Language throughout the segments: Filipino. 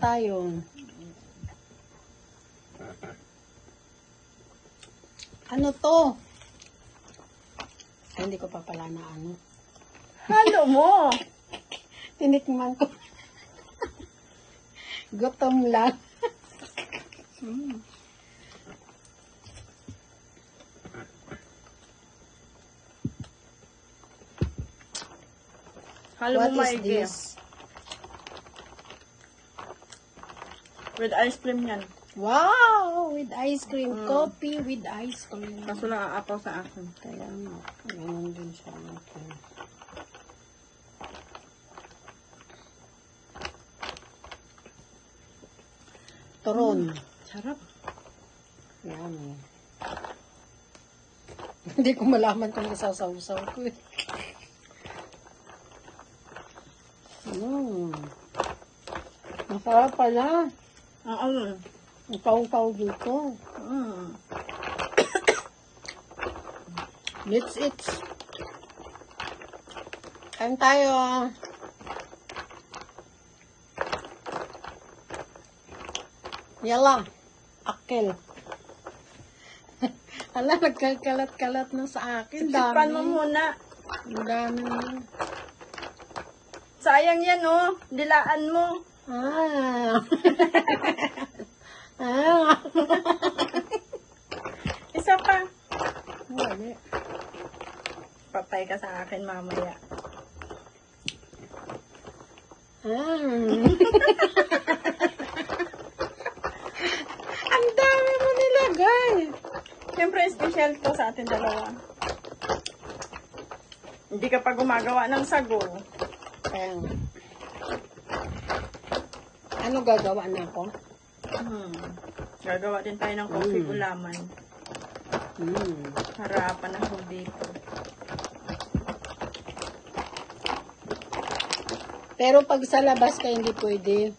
tayo. Ano to? Ay, hindi ko pa pala na ano. Halo mo. Tinikman ko. Gutom lang. Halo What mo is maigi. this? With ice cream yan. Wow! With ice cream. Coffee with ice cream. Kaso lang aapaw sa akin. Kaya nga. Ganun din siya. Okay. Turon. Sarap. Yan. Hindi ko malaman kung isasaw-saw ko eh. Masarap pala. Ano? Ang kaw-kaw dito. Let's eat. Kain tayo. Yala. Akil. Ala, nagkakalat-kalat na sa akin. Sipan mo Dami. muna. Ang dami. Sayang yan, oh. Dilaan mo. Ah. Ah. Isa pa. Wala. Patay ka sa akin mamaya. Ang dami mo nilagay. Siyempre, special to sa ating dalawa. Hindi ka pa gumagawa ng sago. Ayan. Ano gagawa na ako? Gagawa din tayo ng coffee gulaman. Para panahon dito. Pero pag sa labas ka hindi pwede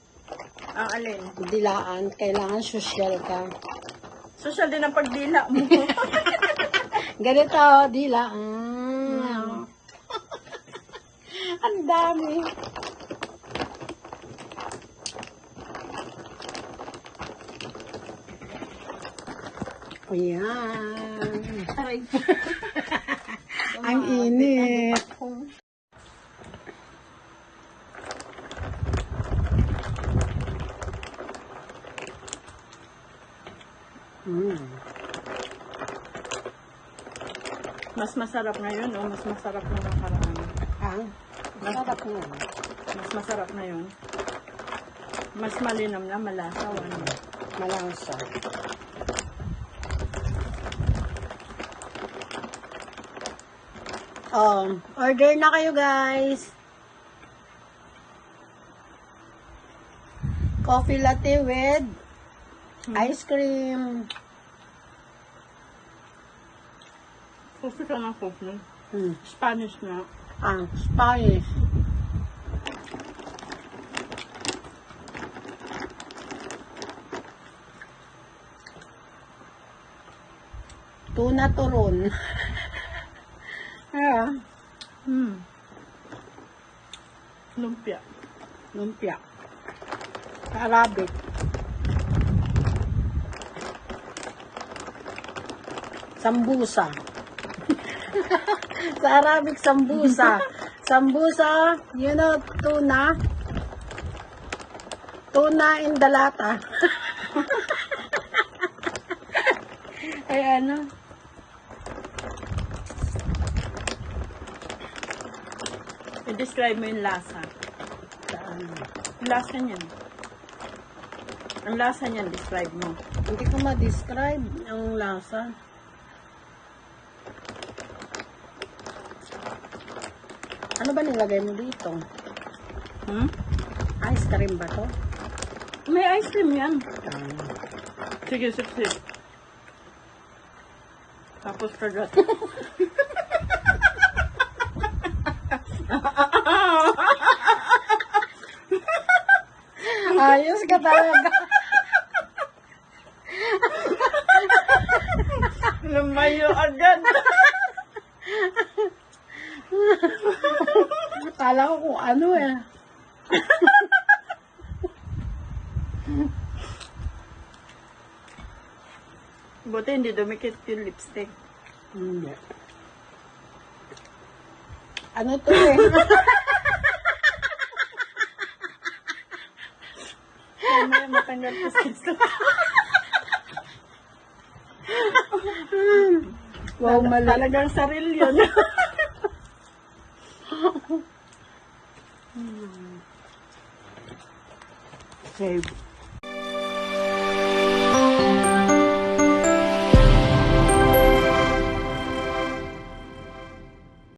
Ang alin? dilaan. Kailangan social ka. Social din ang pagdila mo. Ganito, dilaan. Ang dami. Ayan. Aray. Ang init. Mas masarap ngayon, o mas masarap na nakaraan. Masarap nga. Mas masarap ngayon. Mas malinam na, malasaw. Ano? Malasa. Order na kayo guys. Coffee latte with ice cream. Coffee ka na coffee. Spanish na. Spanish. Tuna turon. Lumpia. Lumpia. Arabic. Sambusa. Sa Arabic, sambusa. Sambusa, you know, tuna. Tuna in the lata. Ay, ano? I-describe mo yung lasa. Yung lasa niyan. Ang lasa niyan, describe mo. Hindi ko ma-describe ang lasa. Ano ba nilagay mo dito? Ice cream ba to? May ice cream yan. Sige, sip. Tapos kagat. Ayos ka talaga. Lumayo agad. Kala ko kung ano eh. Buti hindi dumikit yung lipstick. Hindi. Ano to eh? Kaya may matanggal ko sa Wow, mali. Talagang saril yun. Okay.